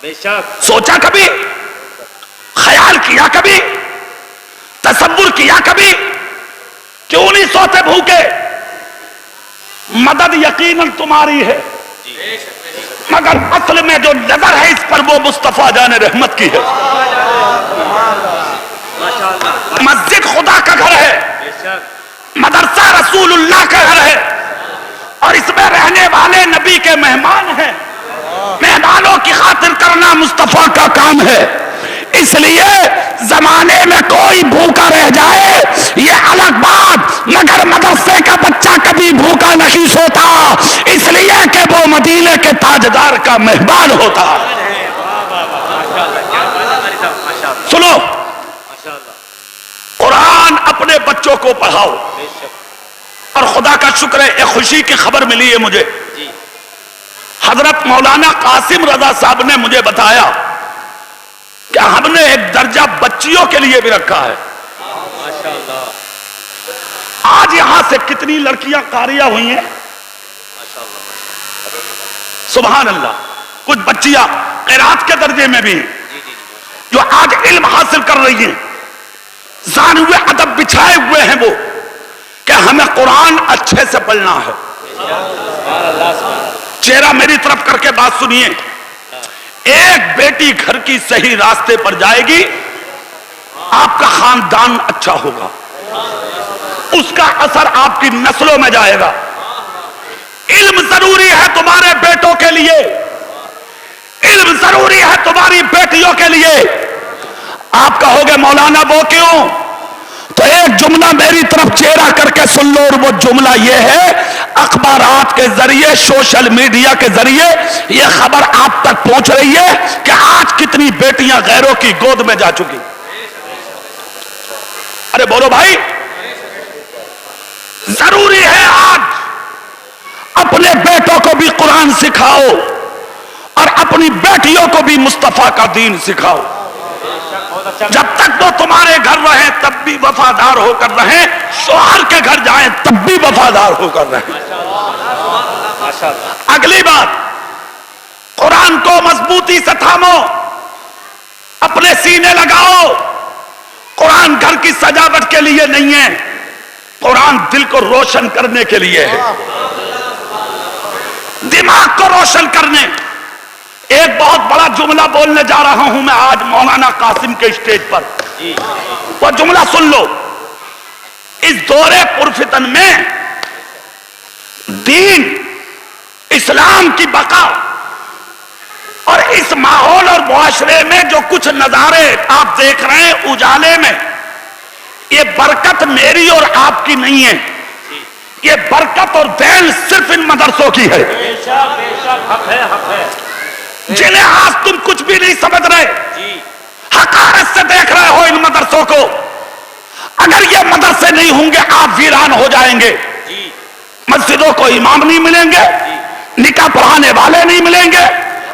سوچا کبھی؟ خیال کیا کبھی؟ تصور کیا کبھی؟ کیوں نہیں سوتے بھوکے؟ مدد یقیناً تمہاری ہے، مگر اصل میں جو نظر ہے اس پر وہ مصطفیٰ جان رحمت کی ہے۔ مسجد خدا کا گھر ہے، مدرسہ رسول اللہ کا گھر ہے، اور اس میں رہنے والے نبی کے مہمان ہیں۔ مہمانوں کی خاطر کرنا مصطفیٰ کا کام ہے۔ اس لیے زمانے میں کوئی بھوکا رہ جائے یہ الگ بات، مگر مدرسے کا بچہ کبھی بھوکا نہیں سوتا، اس لیے کہ وہ مدینے کے تاجدار کا مہمان ہوتا۔ سنو، قرآن اپنے بچوں کو پڑھاؤ، اور خدا کا شکر ہے ایک خوشی کی خبر ملی ہے مجھے۔ حضرت مولانا قاسم رضا صاحب نے مجھے بتایا کہ ہم نے ایک درجہ بچیوں کے لیے بھی رکھا ہے۔ آج یہاں سے کتنی لڑکیاں قاریہ ہوئی ہیں، سبحان اللہ۔ کچھ بچیاں قرات کے درجے میں بھی ہیں جو آج علم حاصل کر رہی ہیں، زانوے ادب بچھائے ہوئے ہیں وہ کہ ہمیں قرآن اچھے سے پڑھنا ہے۔ چہرہ میری طرف کر کے بات سنیے، ایک بیٹی گھر کی صحیح راستے پر جائے گی، آپ کا خاندان اچھا ہوگا، اس کا اثر آپ کی نسلوں میں جائے گا۔ علم ضروری ہے تمہارے بیٹوں کے لیے، علم ضروری ہے تمہاری بیٹیوں کے لیے۔ آپ کہو گے مولانا وہ کیوں؟ تو ایک جملہ میری طرف چہرہ کر کے سن لو، اور وہ جملہ یہ ہے، اخبارات کے ذریعے، سوشل میڈیا کے ذریعے یہ خبر آپ تک پہنچ رہی ہے کہ آج کتنی بیٹیاں غیروں کی گود میں جا چکی۔ ارے بولو بھائی، ضروری ہے آج اپنے بیٹوں کو بھی قرآن سکھاؤ اور اپنی بیٹیوں کو بھی مصطفیٰ کا دین سکھاؤ۔ جب تک وہ تمہارے گھر رہیں تب بھی وفادار ہو کر رہیں، شوہر کے گھر جائیں تب بھی وفادار ہو کر رہیں۔ اگلی بات، قرآن کو مضبوطی سے تھامو، اپنے سینے لگاؤ۔ قرآن گھر کی سجاوٹ کے لیے نہیں ہے، قرآن دل کو روشن کرنے کے لیے ہے، دماغ کو روشن کرنے۔ ایک بہت بڑا جملہ بولنے جا رہا ہوں میں آج مولانا قاسم کے اسٹیج پر، وہ جملہ سن لو۔ اس دور پرفتن میں دین، اسلام کی بقا اور اس ماحول اور معاشرے میں جو کچھ نظارے آپ دیکھ رہے ہیں اجالے میں، یہ برکت میری اور آپ کی نہیں ہے، یہ برکت اور دین صرف ان مدرسوں کی ہے۔ جنہیں آج تم کچھ بھی نہیں سمجھ رہے، حقارت سے دیکھ رہے ہو ان مدرسوں کو، اگر یہ مدرسے نہیں ہوں گے آپ ویران ہو جائیں گے۔ مسجدوں کو امام نہیں ملیں گے، نکاح پڑھانے والے نہیں ملیں گے،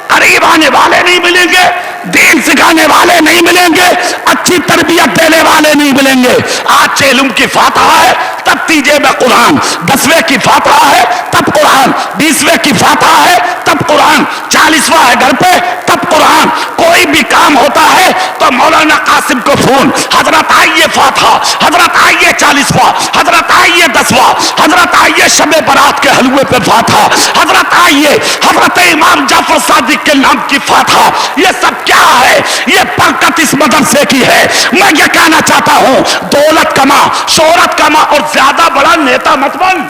قریب آنے والے نہیں ملیں گے، دین سکھانے والے نہیں ملیں گے، اچھی تربیت دینے والے نہیں ملیں گے۔ آج علم کی فاتحہ ہے تب تیجے میں قرآن، 10ویں کی فاتحہ ہے تب قرآن، 20ویں کی فاتحہ ہے تب قرآن، 40واں ہے گھر پہ تب قرآن۔ کوئی بھی کام ہوتا ہے تو مولانا قاسم کو فون، حضرت آئیے فاتحہ، حضرت آئیے 40واں، حضرت آئیے 10واں، حضرت آئیے شب برات کے حلوے پہ فاتحہ، حضرت آئیے حضرت امام جعفر صادق کے نام کی فاتحہ۔ یہ سب کیا ہے؟ یہ برکت اس مدرسے کی ہے۔ میں یہ کہنا چاہتا ہوں، دولت کما، شہرت کما اور زیادہ بڑا نیتا مت بن۔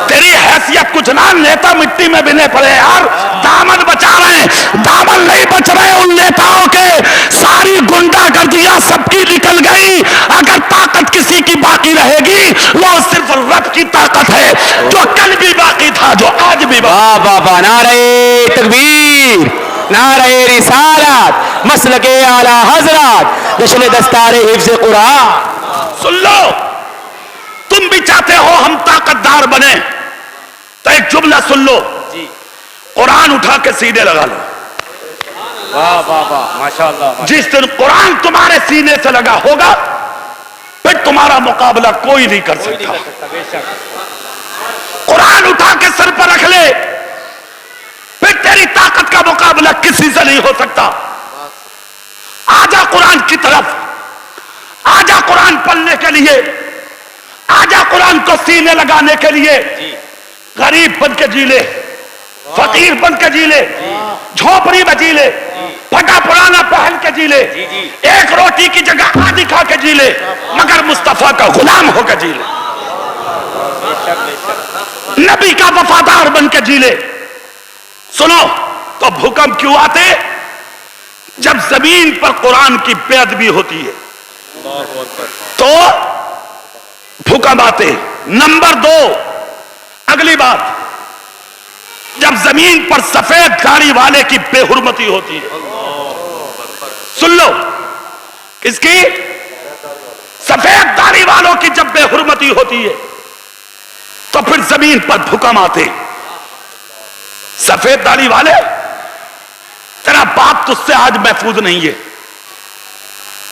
تیری حیثیت کچھ نہ، نیتا مٹی میں بنے پڑے یار، دامن بچا رہے ہیں، دامن نہیں بچ رہے ان نیتاؤں کے۔ ساری گنڈا گردیاں سب کی نکل گئی، اگر طاقت کسی کی باقی رہے گی وہ صرف رب کی طاقت ہے، جو کل بھی باقی تھا، جو آج بھی باقی۔ بابا نعرہ تکبیر، نعرہ رسالت، مسلک اعلی حضرات، جشن دستار حفظ قرآن۔ سن لو، تم بھی چاہتے ہو ہم طاقت دار بنے تو ایک جملہ سن لو، قرآن اٹھا کے سینے لگا لو۔ واہ واہ واہ، ماشاءاللہ۔ جس دن قرآن تمہارے سینے سے لگا ہوگا پھر تمہارا مقابلہ کوئی نہیں کر سکتا۔ قرآن اٹھا کے سر پر رکھ لے، پھر تیری طاقت کا مقابلہ نہیں ہو سکتا. آجا قرآن کی طرف, آجا قرآن پڑھنے کے لیے, آجا قرآن کو سینے لگانے کے لیے. غریب بن کے جی لے, فقیر بن کے جی لے, جھوپڑی میں جی لے, پھٹا پرانا پہن کے جی لے, ایک روٹی کی جگہ آدھی کھا کے جی لے, مگر مصطفیٰ کا غلام ہو کے جی لے, نبی کا وفادار بن کے جی لے. سنو تو بھوکمپ کیوں آتے؟ جب زمین پر قرآن کی بے ادبی ہوتی ہے تو بھوکمپ آتے. نمبر 2, اگلی بات, جب زمین پر سفید داڑھی والے کی بے حرمتی ہوتی ہے. سن لو, کس کی؟ سفید داڑھی والوں کی جب بے حرمتی ہوتی ہے تو پھر زمین پر بھوکمپ آتے. سفید داڑھی والے, تیرا باپ تجھ سے آج محفوظ نہیں ہے,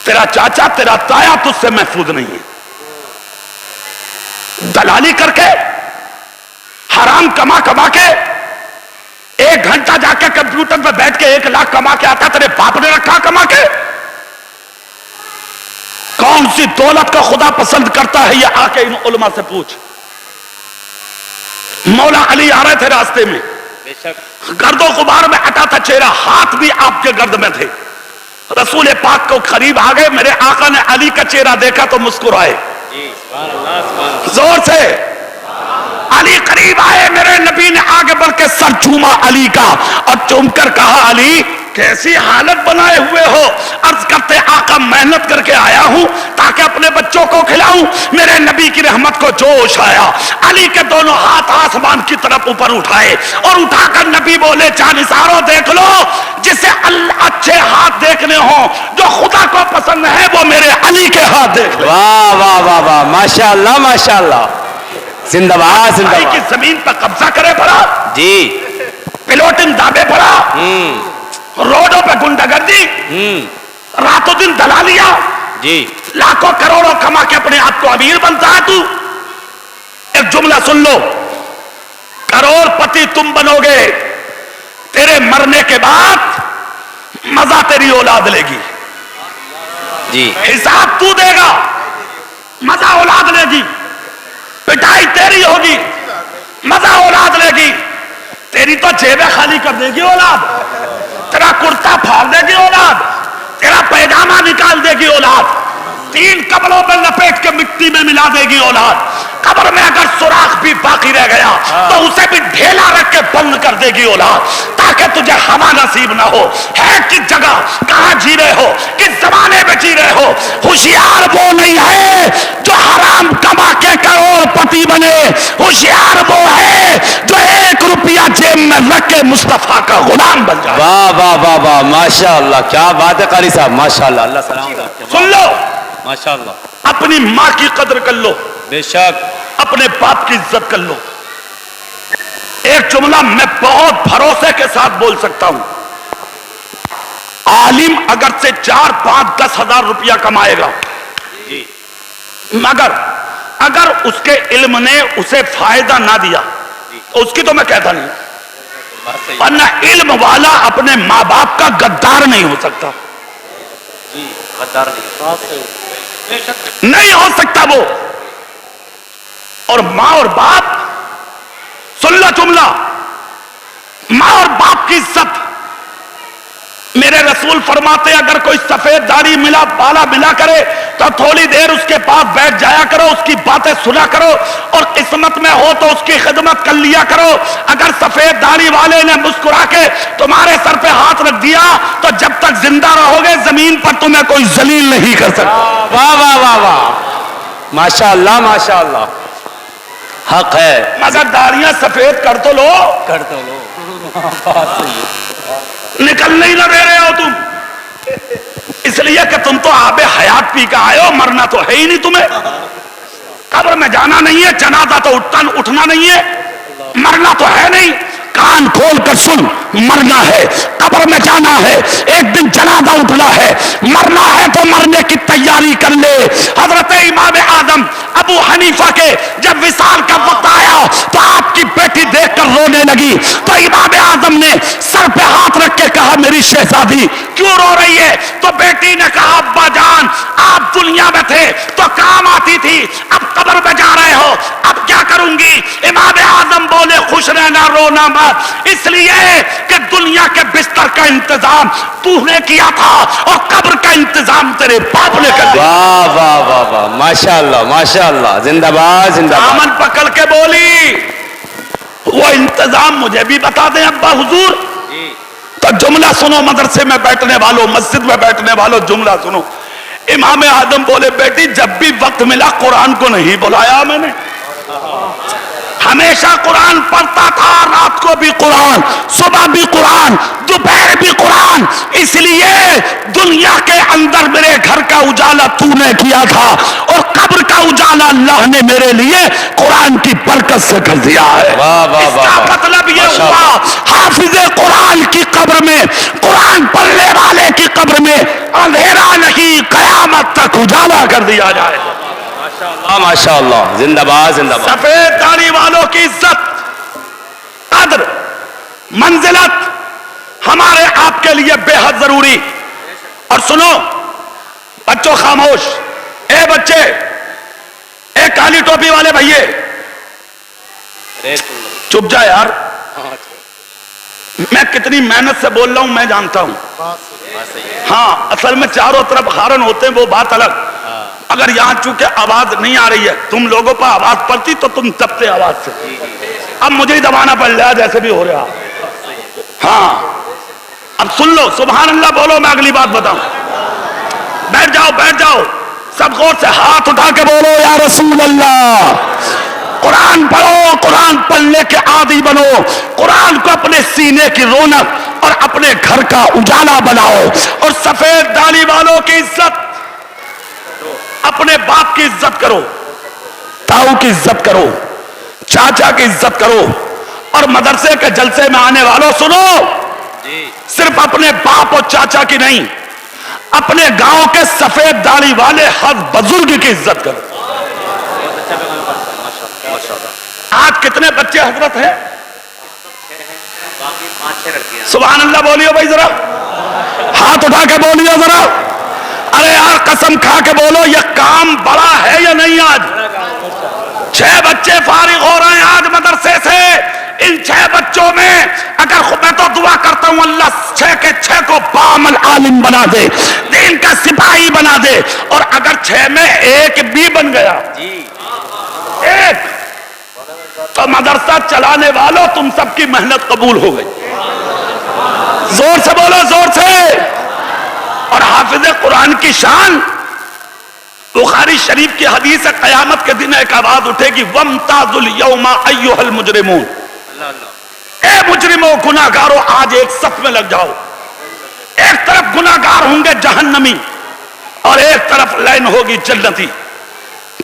تیرا چاچا تیرا تایا تجھ سے محفوظ نہیں ہے. دلالی کر کے, حرام کما کما کے, 1 گھنٹہ جا کے کمپیوٹر پہ بیٹھ کے 1 لاکھ کما کے آتا, تیرے باپ نے رکھا کما کے. کون سی دولت کا خدا پسند کرتا ہے یہ آ کے ان علماء سے پوچھ. مولا علی آ رہے تھے راستے میں, گرد و غبار میں اٹا تھا چہرہ, ہاتھ بھی آپ کے گرد میں تھے. رسول پاک کو قریب آ گئے, میرے آقا نے علی کا چہرہ دیکھا تو مسکرائے زور سے. علی قریب آئے, میرے نبی نے آگے بڑھ کے سر چوما علی کا, اور چوم کر کہا علی کیسی حالت بنائے ہوئے ہو. عرض کرتے آقا محنت کر کے آیا ہوں تاکہ اپنے بچوں کو کھلاؤں. میرے نبی کی رحمت کو جوش آیا, علی کے دونوں ہاتھ آسمان کی طرف اوپر اٹھائے اور اٹھا کر نبی بولے جانثارو دیکھ لو, جسے اچھے ہاتھ دیکھنے ہوں, جو خدا کو پسند ہے, وہ میرے علی کے ہاتھ دیکھ لو. واہ واہ واہ واہ, ماشاء اللہ ماشاء اللہ, زندہ باد زندہ بھائی کی باد. زمین پر قبضہ کرے پڑا, جی پلوٹنگ دابے پڑا, روڈوں پہ گنڈا گردی, راتوں دن دلالیاں, جی لاکھوں کروڑوں کما کے اپنے آپ کو امیر بنتا ہے تو. ایک جملہ سن لو, کروڑ پتی تم بنو گے, تیرے مرنے کے بعد مزہ تیری اولاد لے گی, جی حساب تو دے گا, مزہ اولاد لے گی. پٹائی تیری ہوگی, مزہ اولاد لے گی. تیری تو جیبیں خالی کر دے گی اولاد, تیرا کرتا پھاڑ دے گی اولاد, تیرا پیجامہ نکال دے گی اولاد, 3 کپڑوں میں لپیٹ کے مٹی میں ملا دے گی اولاد. قبر میں اگر سوراخ بھی باقی رہ گیا تو اسے بھی ڈھیلا رکھ کے بند کر دے گی اولاد, تاکہ تجھے ہوا نصیب نہ ہو. ہے کس جگہ, کہاں جی رہے ہو, کس زمانے میں جی رہے ہو. ہوشیار وہ نہیں ہے جو حرام کما کے کروڑ پتی بنے, ہوشیار وہ ہے جو 1 روپیہ جیب میں رکھ کے مصطفیٰ کا غلام بن جائے. واہ واہ واہ واہ, ماشاء اللہ, کیا بات ہے قاری صاحب, ماشاء اللہ, اللہ سلام. سن لو, ماشاء اللہ, اپنی ماں کی قدر کر لو, بے شک, اپنے باپ کی عزت کر لو. ایک جملہ میں بہت بھروسے کے ساتھ بول سکتا ہوں, عالم اگر سے 4, 5, 10 ہزار روپیہ کمائے گا, مگر اگر اس کے علم نے اسے فائدہ نہ دیا تو اس کی تو میں کہتا نہیں, ورنہ علم والا اپنے ماں باپ کا غدار نہیں ہو سکتا, نہیں ہو سکتا وہ. اور ماں اور باپ, سن لو جملہ, ماں اور باپ کی عزت. میرے رسول فرماتے اگر کوئی سفید داڑھی ملا بالا ملا کرے تو تھوڑی دیر اس کے پاس بیٹھ جایا کرو, اس کی باتیں سنا کرو, اور قسمت میں ہو تو اس کی خدمت کر لیا کرو. اگر سفید داڑھی والے نے مسکرا کے تمہارے سر پہ ہاتھ رکھ دیا تو جب تک زندہ رہو گے زمین پر تمہیں کوئی ذلیل نہیں کر سکتا. واہ واہ واہ واہ, ماشاء اللہ ماشاء اللہ, حق ہے. مگر داڑیاں سفید کر تو لو, کر دو لو, نکلنے ہی نہ دے رہے ہو تم, اس لیے کہ تم تو آب حیات پی کے آئے ہو, مرنا تو ہے ہی نہیں تمہیں. قبر میں جانا نہیں ہے, جنازہ تو اٹھنا نہیں ہے, مرنا تو ہے نہیں. کان کھول کر سن, مرنا ہے, قبر میں جانا ہے, ایک دن جنازہ اٹھنا ہے, مرنا ہے تو مرنے کی تیاری کر لے. حضرت امام اعظم ابو حنیفہ کے جب وصال کا وقت آیا تو آپ کی بیٹی دیکھ کر رونے لگی, تو امام اعظم نے سر پہ ہاتھ رکھ کے کہا میری میری شہزادی کیوں رو رہی ہے؟ تو بیٹی نے کہا ابا جان آپ دنیا میں تھے تو کام آتی تھی، اب قبر میں جا رہے ہو اب کیا کروں گی؟ امام اعظم بولے خوش رہنا رونا مت، اس لیے کہ دنیا کے بستر کا انتظام تو نے کیا تھا اور قبر کا انتظام تیرے باپ نے کر دیا۔ واہ واہ واہ واہ، ماشاءاللہ ماشاءاللہ، زندہ باد زندہ باد۔ دامن پکڑ کے بولی وہ انتظام مجھے بھی بتا دیں ابا حضور۔ تو جملہ سنو مدرسے میں بیٹھنے والوں، مسجد میں بیٹھنے والوں، جملہ سنو۔ امام اعظم بولے بیٹی جب بھی وقت ملا قرآن کو نہیں بلایا میں نے، ہمیشہ قرآن پڑھتا تھا، رات کو بھی قرآن، صبح بھی قرآن، دوپہر بھی قرآن، اس لیے دنیا کے اندر میرے گھر کا اجالا تو نے کیا تھا اور قبر کا اجالا اللہ نے میرے لیے قرآن کی برکت سے کر دیا ہے۔ واہ واہ اس کا واہ، مطلب یہ ہوا حافظ قرآن کی قبر میں، قرآن پڑھنے والے کی قبر میں اندھیرا نہیں، قیامت تک اجالا کر دیا جائے۔ ماشاءاللہ، زندہ باد زندہ باد۔ سفید داڑھی والوں کی عزت، قدر، منزلت ہمارے آپ کے لیے بے حد ضروری۔ اور سنو بچوں خاموش، اے بچے، اے کالی ٹوپی والے بھائیے چپ جا یار، میں کتنی محنت سے بول رہا ہوں میں جانتا ہوں۔ ہاں اصل میں چاروں طرف ہارن ہوتے ہیں وہ بات الگ، اگر یہاں چونکہ آواز نہیں آ رہی ہے، تم لوگوں پر آواز پڑتی تو تم دبتے آواز سے، اب مجھے ہی دبانا پڑ رہا جیسے بھی ہو رہا۔ ہاں اب سن لو، سبحان اللہ بولو، میں اگلی بات بتاؤں۔ بیٹھ جاؤ بیٹھ جاؤ، سب غور سے ہاتھ اٹھا کے بولو یا رسول اللہ۔ قرآن پڑھو، قرآن پڑھنے کے عادی بنو، قرآن کو اپنے سینے کی رونق اور اپنے گھر کا اجالا بناؤ۔ اور سفید داڑھی والوں کی عزت، اپنے باپ کی عزت کرو، تاؤ کی عزت کرو، چاچا کی عزت کرو، اور مدرسے کے جلسے میں آنے والوں سنو، صرف اپنے باپ اور چاچا کی نہیں، اپنے گاؤں کے سفید داڑھی والے ہر بزرگ کی عزت کرو۔ آج کتنے بچے حضرت ہیں؟ سبحان اللہ بولیو بھائی ذرا، ہاتھ اٹھا کے بولیو ذرا، ارے یار قسم کھا کے بولو یہ کام بڑا ہے یا نہیں؟ آج 6 بچے فارغ ہو رہے ہیں آج مدرسے سے، ان 6 بچوں میں اگر میں تو دعا کرتا ہوں اللہ 6 کے 6 کو بعمل عالم بنا دے، دین کا سپاہی بنا دے، اور اگر 6 میں ایک بھی بن گیا، ایک، تو مدرسہ چلانے والوں تم سب کی محنت قبول ہو گئی۔ زور سے بولو، زور سے۔ اور حافظ قرآن کی شان، بخاری شریف کی حدیث ہے قیامت کے دن ایک آواز اٹھے گی وَامْتَازُوا الْيَوْمَ أَيُّهَا الْمُجْرِمُونَ، اے مجرموں گناہگاروں آج ایک صف میں لگ جاؤ۔ ایک طرف گناہگار ہوں گے جہنمی اور ایک طرف لائن ہوگی جنتی،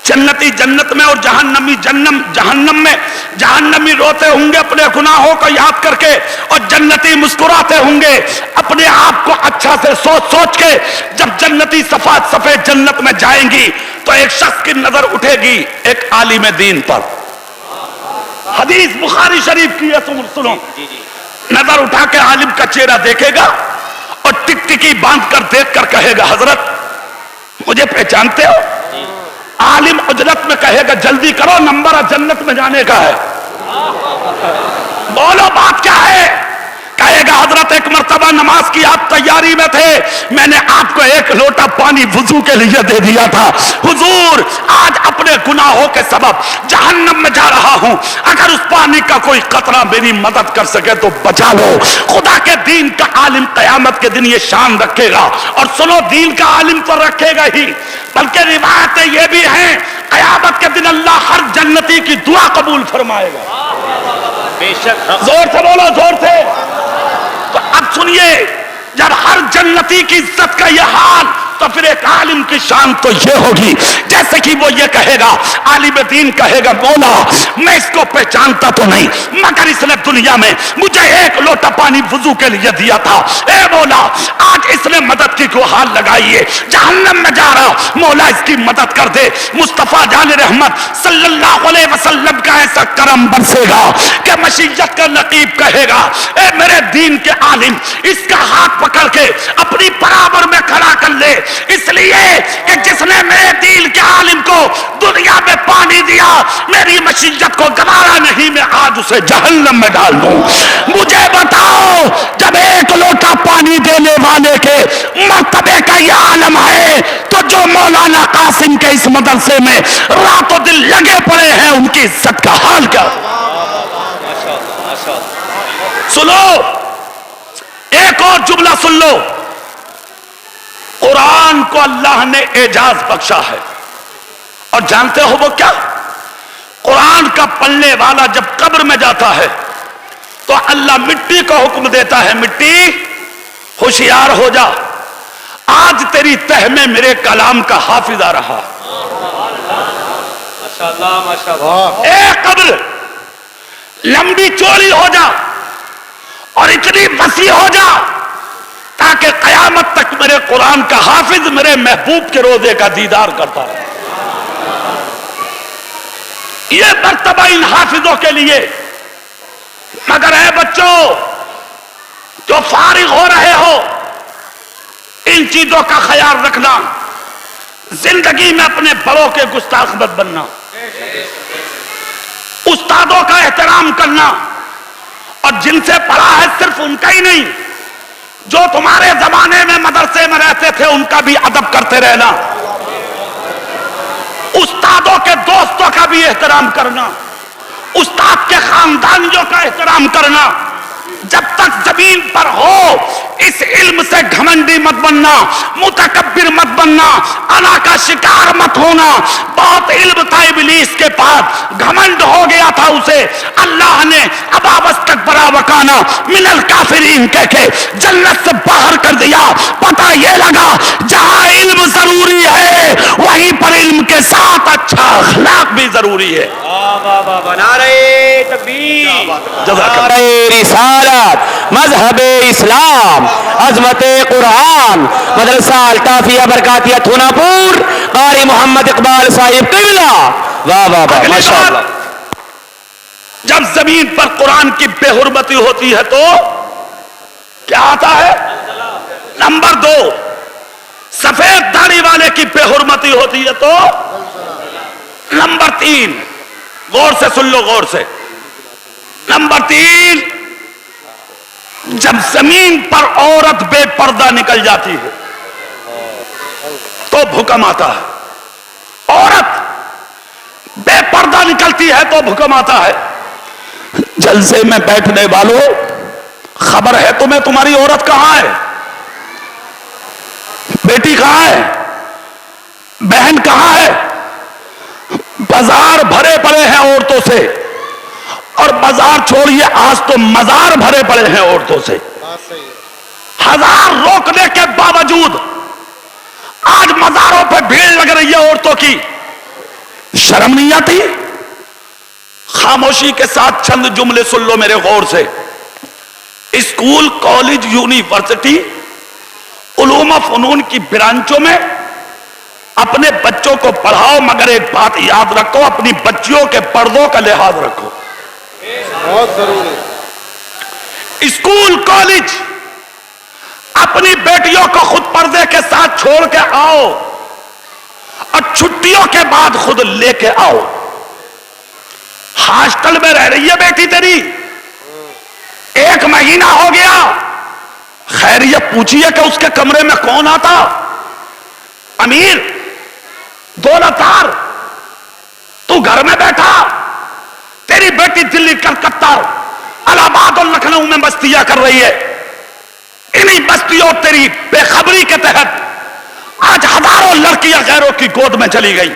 جنتی جنت میں اور جہنمی جہنم میں۔ جہنمی روتے ہوں گے اپنے گناہوں کو یاد کر کے، اور جنتی مسکراتے ہوں گے اپنے آپ کو اچھا سے سوچ سوچ کے۔ جب جنتی سفید جنت میں جائیں گی تو ایک شخص کی نظر اٹھے گی ایک عالم دین پر، حدیث بخاری شریف کی ہے، سنو، نظر اٹھا کے عالم کا چہرہ دیکھے گا اور ٹکٹکی باندھ کر دیکھ کر کہے گا حضرت مجھے پہچانتے ہو؟ عالم اجرت میں کہے گا جلدی کرو نمبر جنت میں جانے کا ہے، بولو بات کیا ہے؟ کہے گا حضرت ایک مرتبہ نماز کی آپ تیاری میں تھے، میں نے آپ کو ایک لوٹا پانی وضو کے لیے دے دیا تھا، حضور آج اپنے گناہوں کے سبب جہنم میں جا رہا ہوں، اگر اس پانی کا کوئی قطرہ میری مدد کر سکے تو بچا لو۔ خدا کے دین کا عالم قیامت کے دن یہ شان رکھے گا، اور سنو دین کا عالم تو رکھے گا ہی بلکہ روایتیں یہ بھی ہیں قیامت کے دن اللہ ہر جنتی کی دعا قبول فرمائے گا۔ بے شک، زور سے بولو، زور سے۔ تو اب سنیے، جب ہر جنتی کی عزت کا یہ حال، تو پھر ایک عالم کی شان تو یہ ہوگی جیسے کہ وہ یہ کہے گا، عالم دین کہے گا مولا میں اس کو پہچانتا تو نہیں مگر اس نے دنیا میں مجھے ایک لوٹا پانی وضو کے لیے دیا تھا، اے مولا آج اس نے مدد کی گوہار لگائی ہے، جہنم میں جا رہا مولا اس کی مدد کر دے۔ مصطفیٰ جان رحمت صلی اللہ علیہ وسلم کا ایسا کرم برسے گا کہ مشیت کا نقیب کہے گا اے میرے دین کے عالم اس کا ہاتھ پکڑ کے اپنی برابر میں کھڑا کر لے، اس لیے کہ جس نے میرے دین کے عالم کو دنیا میں پانی دیا میری مشیت کو گوارا نہیں، میں آج اسے جہنم میں ڈال دوں۔ مجھے بتاؤ جب ایک لوٹا پانی دینے والے کے مرتبے کا یہ عالم ہے تو جو مولانا قاسم کے اس مدرسے میں رات و دن لگے پڑے ہیں ان کی عزت کا حال کیا؟ سنو ایک اور جملہ سن لو، قرآن کو اللہ نے اعجاز بخشا ہے اور جانتے ہو وہ کیا؟ قرآن کا پڑھنے والا جب قبر میں جاتا ہے تو اللہ مٹی کو حکم دیتا ہے مٹی ہوشیار ہو جا، آج تیری تہ میں میرے کلام کا حافظ آ رہا۔ اے قبر لمبی چوڑی ہو جا اور اتنی وسیع ہو جا تاکہ قیامت تک میرے قرآن کا حافظ میرے محبوب کے روضے کا دیدار کرتا رہے۔ یہ مرتبہ ان حافظوں کے لیے، مگر اے بچوں جو فارغ ہو رہے ہو ان چیزوں کا خیال رکھنا، زندگی میں اپنے بڑوں کے گستاخ مت بننا، استادوں کا احترام کرنا، اور جن سے پڑھا ہے صرف ان کا ہی نہیں، جو تمہارے زمانے میں مدرسے میں رہتے تھے ان کا بھی ادب کرتے رہنا، استادوں کے دوستوں کا بھی احترام کرنا، استاد کے خاندانیوں کا احترام کرنا۔ جب تک زمین پر ہو اس علم سے گھمنڈی مت بننا، متکبر مت بننا، انا کا شکار مت ہونا۔ بہت علم تھا ابلیس کے پاس، گھمنڈ ہو گیا تھا اسے، اللہ نے ابا واستکبر وکانا من الکافرین کہہ کے جنت سے باہر کر دیا۔ پتہ یہ لگا جہاں علم ضروری ہے وہیں پر علم کے ساتھ اچھا اخلاق بھی ضروری ہے۔ نعرہ تکبیر، جزاک نعرہ رسالت، مذہب اسلام، عظمت قرآن، مدرسہ الطافیہ برکاتیہ تھونا پور، قاری محمد اقبال صاحب قبلہ۔ واہ واہ واہ ماشاءاللہ۔ جب زمین پر قرآن کی بے حرمتی ہوتی ہے تو کیا آتا ہے؟ نمبر 2 سفید داڑھی والے کی بے حرمتی ہوتی ہے تو نمبر 3 غور سے سن لو، غور سے، نمبر 3 جب زمین پر عورت بے پردہ نکل جاتی ہے تو بھکم آتا ہے، عورت بے پردہ نکلتی ہے تو بھکم آتا ہے۔ جلسے میں بیٹھنے والوں خبر ہے تمہیں تمہاری عورت کہاں ہے؟ بیٹی کہاں ہے؟ بہن کہاں ہے؟ بازار بھرے پڑے ہیں عورتوں سے، اور بازار چھوڑیے آج تو مزار بھرے پڑے ہیں عورتوں سے۔ ہزار روکنے کے باوجود آج مزاروں پہ بھیڑ لگ رہی ہے عورتوں کی، شرم نہیں آتی؟ خاموشی کے ساتھ چند جملے سن لو میرے غور سے۔ اسکول، کالج، یونیورسٹی، علوم و فنون کی برانچوں میں اپنے بچوں کو پڑھاؤ، مگر ایک بات یاد رکھو، اپنی بچیوں کے پردوں کا لحاظ رکھو۔ بہت ضروری۔ اسکول، کالج اپنی بیٹیوں کو خود پردے کے ساتھ چھوڑ کے آؤ اور چھٹیوں کے بعد خود لے کے آؤ۔ ہاسٹل میں رہ رہی ہے بیٹی تیری، 1 مہینہ ہو گیا، خیریت پوچھیے کہ اس کے کمرے میں کون آتا؟ امیر، دولتدار، تو گھر میں بیٹھا، تیری بیٹی دلی، کلکتہ، الہ آباد اور لکھنؤ میں بستیاں کر رہی ہے۔ انہی بستیوں تیری بے خبری کے تحت آج ہزاروں لڑکیاں غیروں کی گود میں چلی گئی۔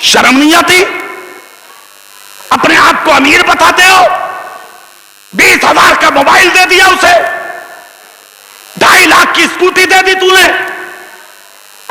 شرم نہیں آتی؟ اپنے آپ کو امیر بتاتے ہو، 20,000 کا موبائل دے دیا اسے، 2.5 لاکھ کی اسکوٹی دے دی تو نے،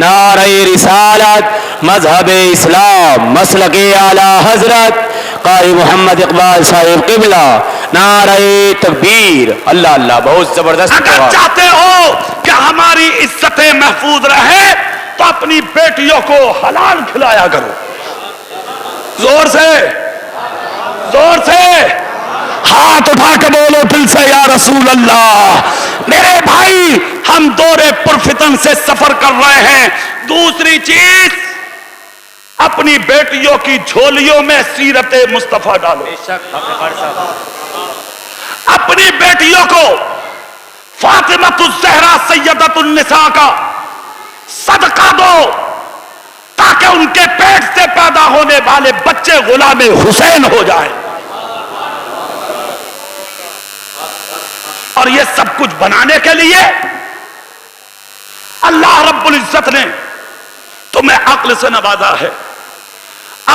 نعرہ رسالت مذہب اسلام مسلک اعلی حضرت قاری محمد اقبال صاحب قبلہ نعرہ تکبیر. اللہ اللہ بہت زبردست اگر جواب. چاہتے ہو کہ ہماری عزتیں محفوظ رہے تو اپنی بیٹیوں کو حلال کھلایا کرو. زور سے ہاتھ اٹھا کے بولو دل سے یا رسول اللہ. میرے بھائی ہم دورے پرفتن سے سفر کر رہے ہیں. دوسری چیز اپنی بیٹیوں کی جھولیوں میں سیرت مصطفیٰ ڈالو. اپنی بیٹیوں کو فاطمۃ الزہرا سیدۃ النساء کا صدقہ دو تاکہ ان کے پیٹ سے پیدا ہونے والے بچے غلام حسین ہو جائیں. اور یہ سب کچھ بنانے کے لیے اللہ رب العزت نے تمہیں عقل سے نوازا ہے.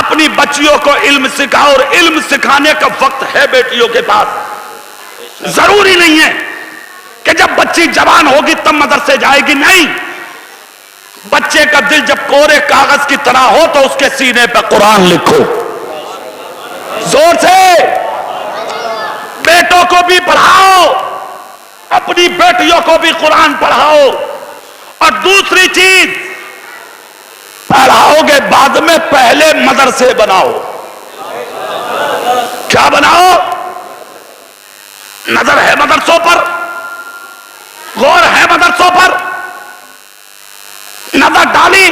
اپنی بچیوں کو علم سکھاؤ اور علم سکھانے کا وقت ہے بیٹیوں کے پاس. ضروری نہیں ہے کہ جب بچی جوان ہوگی تب مدرسے جائے گی. نہیں، بچے کا دل جب کورے کاغذ کی طرح ہو تو اس کے سینے پہ قرآن لکھو. زور سے بیٹوں کو بھی پڑھاؤ، اپنی بیٹیوں کو بھی قرآن پڑھاؤ. اور دوسری چیز پڑھاؤ گے بعد میں، پہلے مدرسے بناؤ. کیا بناؤ؟ نظر ہے مدرسوں پر، غور ہے مدرسوں پر، نظر ڈالی.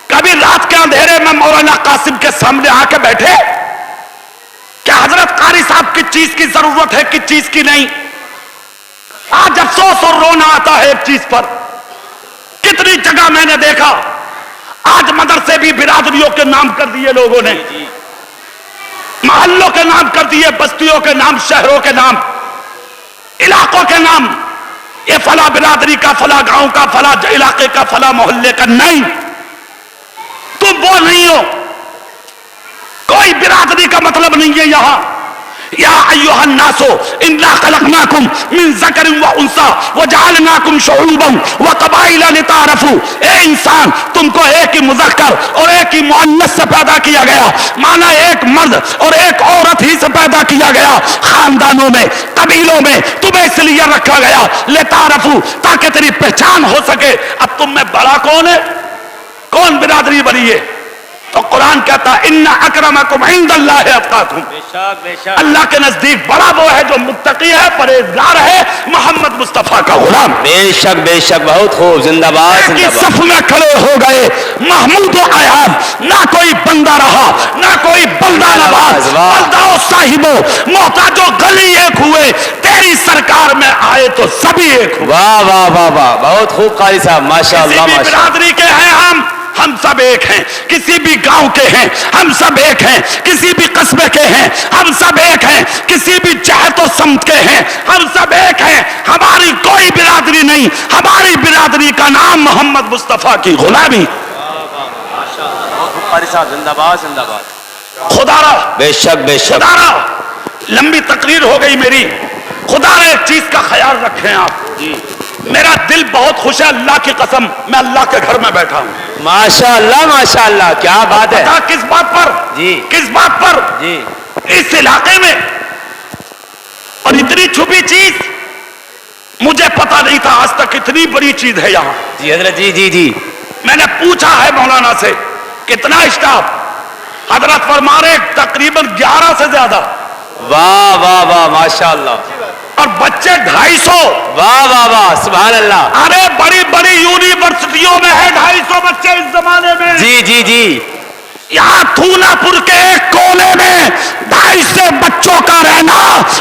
کبھی رات کے اندھیرے میں مولانا قاسم کے سامنے آ کے بیٹھے کہ حضرت قاری صاحب کس چیز کی ضرورت ہے کس چیز کی نہیں؟ آج افسوس اور رونا آتا ہے ایک چیز پر. کتنی جگہ میں نے دیکھا آج مدرسے بھی برادریوں کے نام کر دیے لوگوں نے، محلوں کے نام کر دیے، بستیوں کے نام، شہروں کے نام، علاقوں کے نام. یہ فلاں برادری کا، فلاں گاؤں کا، فلاں علاقے کا، فلاں محلے کا. نہیں، تم وہ نہیں ہو. کوئی برادری کا مطلب نہیں ہے یہاں. یا ایھا الناس انا خلقناکم من ذکر و انثی وجعلناکم شعوبا وقبائل لتعارفوا. اے انسان، تم کو ایک ہی مذکر اور ایک ہی مؤنث سے پیدا کیا گیا، مانا ایک مرد اور ایک عورت ہی سے پیدا کیا گیا. خاندانوں میں، قبیلوں میں تمہیں اس لیے رکھا گیا لتعارفوا، تاکہ تیری پہچان ہو سکے. اب تم میں بڑا کون ہے؟ کون برادری بڑی ہے؟ تو قرآن کہتا ہے ان اکرمکم عند اللہ اتقاکم. اللہ کے نزدیک بڑا وہ ہے جو متقی ہے، پرہیزگار ہے، محمد مصطفیٰ کا غلام. بے شک بے شک، بہت خوب. زندہ باد ایک ہی زندہ باد. صف میں کھڑے ہو گئے محمود و ایاد. نہ کوئی بندہ رہا، نہ کوئی بلدہ نواز. بلدہ و صاحبو محتاج و غنی ایک ہوئے، تیری سرکار میں آئے تو سبھی ایک ہوئے. واہ واہ واہ واہ، بہت خوب قاری صاحب، ماشاء کسی اللہ بھی ماشاء اللہ. برادری کے ہیں ہم سب ایک ہیں. کسی بھی گاؤں کے ہیں ہم سب ایک ہیں. کسی بھی قصبے کے ہیں ہم سب ایک ہیں. کسی بھی جہت و سمت کے ہیں ہم سب ایک ہیں. ہماری کوئی برادری نہیں. ہماری برادری کا نام محمد مصطفیٰ کی غلامی. قاری صاحب زندہ باد زندہ باد. خدا را بے شک بے شک. خدا را لمبی تقریر ہو گئی میری. خدا را ایک چیز کا خیال رکھیں آپ. میرا دل بہت خوش ہے، اللہ کی قسم. میں اللہ کے گھر میں بیٹھا ہوں. ماشاء اللہ کیا بات ہے. پتا کس بات پر؟ جی کس بات پر؟ جی. اس علاقے میں. اور اتنی چھپی چیز مجھے پتا نہیں تھا آج تک. اتنی بڑی چیز ہے یہاں. جی حضرت جی جی جی. میں نے پوچھا ہے مولانا سے کتنا اسٹاف. حضرت فرما رہے تقریباً 11 سے زیادہ. واہ واہ واہ ماشاء اللہ. اور بچے 250. واہ واہ واہ سبحان اللہ. ارے بڑی بڑی یونیورسٹیوں میں ہے 250 بچے اس زمانے میں. جی جی جی. یہاں تھونا پور کے ایک کونے میں 250 بچوں کا رہنا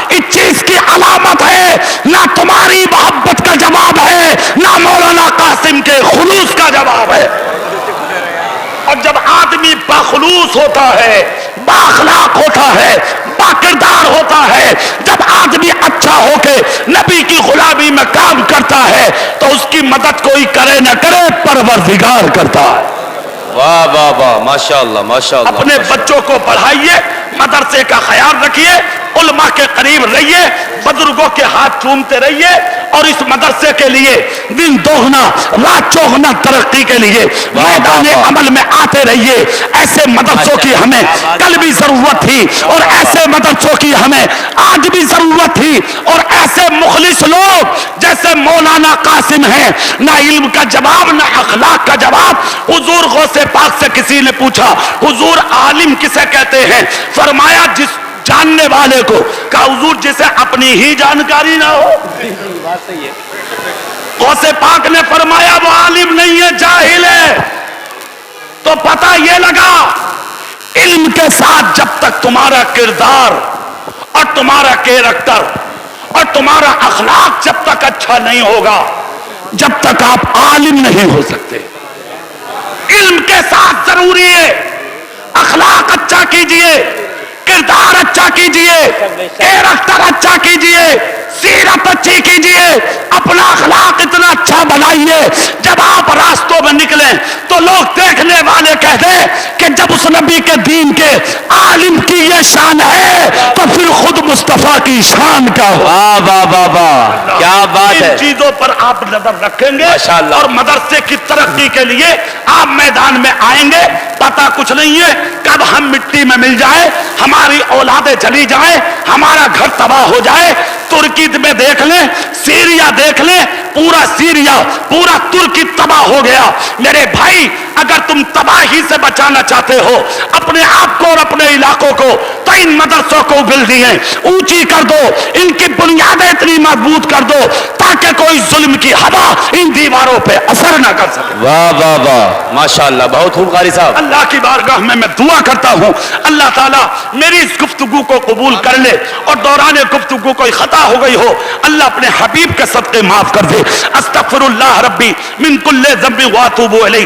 اس چیز کی علامت ہے. نہ تمہاری محبت کا جواب ہے، نہ مولانا قاسم کے خلوص کا جواب ہے. اور جب آدمی باخلوص ہوتا ہے، بااخلاق ہوتا ہے، باکردار ہوتا ہے، جب آدمی اچھا ہو کے نبی کی غلامی میں کام کرتا ہے تو اس کی مدد کوئی کرے نہ کرے پروردگار کرتا ہے. واہ واہ واہ ماشاء اللہ ماشاء اللہ. اپنے بچوں کو پڑھائیے، مدرسے کا خیال رکھیے، علماء کے قریب رہیے، بزرگوں کے ہاتھ چومتے رہیے اور اس مدرسے کے لیے دن دوگنا رات چوگنا ترقی کے لیے میدان عمل میں آتے رہیے. ایسے مدرسوں کی ہمیں کل بھی ضرورت تھی اور ایسے مدرسوں کی ہمیں آج بھی ضرورت تھی, اور ایسے مخلص لوگ جیسے مولانا قاسم ہیں, نہ علم کا جواب نہ اخلاق کا جواب. حضور غوث پاک سے کسی نے پوچھا حضور عالم کسے کہتے ہیں؟ فرمایا جس جاننے والے کو. کہا حضور جسے اپنی ہی جانکاری نہ ہو. غوث پاک نے فرمایا وہ عالم نہیں ہے, جاہل ہے. تو پتہ یہ لگا علم کے ساتھ جب تک تمہارا کردار اور تمہارا کیریکٹر اور تمہارا اخلاق جب تک اچھا نہیں ہوگا, جب تک آپ عالم نہیں ہو سکتے. علم کے ساتھ ضروری ہے اخلاق اچھا کیجئے, کردار اچھا کیجئے, کیریکٹر اچھا کیجئے, سیرت اچھی کیجئے, اپنا اخلاق اتنا اچھا بنائیے جب آپ راستوں میں نکلیں تو لوگ دیکھنے والے کہتے ہیں کہ جب اس نبی کے دین کے عالم کی یہ شان ہے تو پھر خود مصطفیٰ کی شان کا ہو. واہ واہ واہ واہ, کیا بات ہے. ان چیزوں پر آپ نظر رکھیں گے ماشاءاللہ. اور مدرسے کی ترقی کے لیے آپ میدان میں آئیں گے. پتہ کچھ نہیں ہے کب ہم مٹی میں مل جائیں, ہماری اولادیں چلی جائیں, ہمارا گھر تباہ ہو جائے. ترکی میں دیکھ لیں, سیریا دیکھ لیں, پورا سیریا پورا ترکی تباہ ہو گیا. میرے بھائی اگر تم تباہی سے بچانا چاہتے ہو اپنے آپ کو اور اپنے علاقوں کو تو ان مدرسوں کو بلڈنگیں اونچی کر دو, ان کی بنیادیں اتنی مضبوط کر دو تاکہ کوئی ظلم کی ہوا ان دیواروں پہ اثر نہ کر سکے. واہ واہ واہ, ماشاءاللہ, بہت خوب قاری صاحب. اللہ کی بارگاہ میں دعا کرتا ہوں اللہ تعالیٰ میری اس گفتگو کو قبول کر لے, اور دوران گفتگو کوئی خطا ہو گئی ہو اللہ اپنے حبیب کے صدقے معاف کر دے. استغفر اللہ ربی من کل ذنب واتوب الیہ.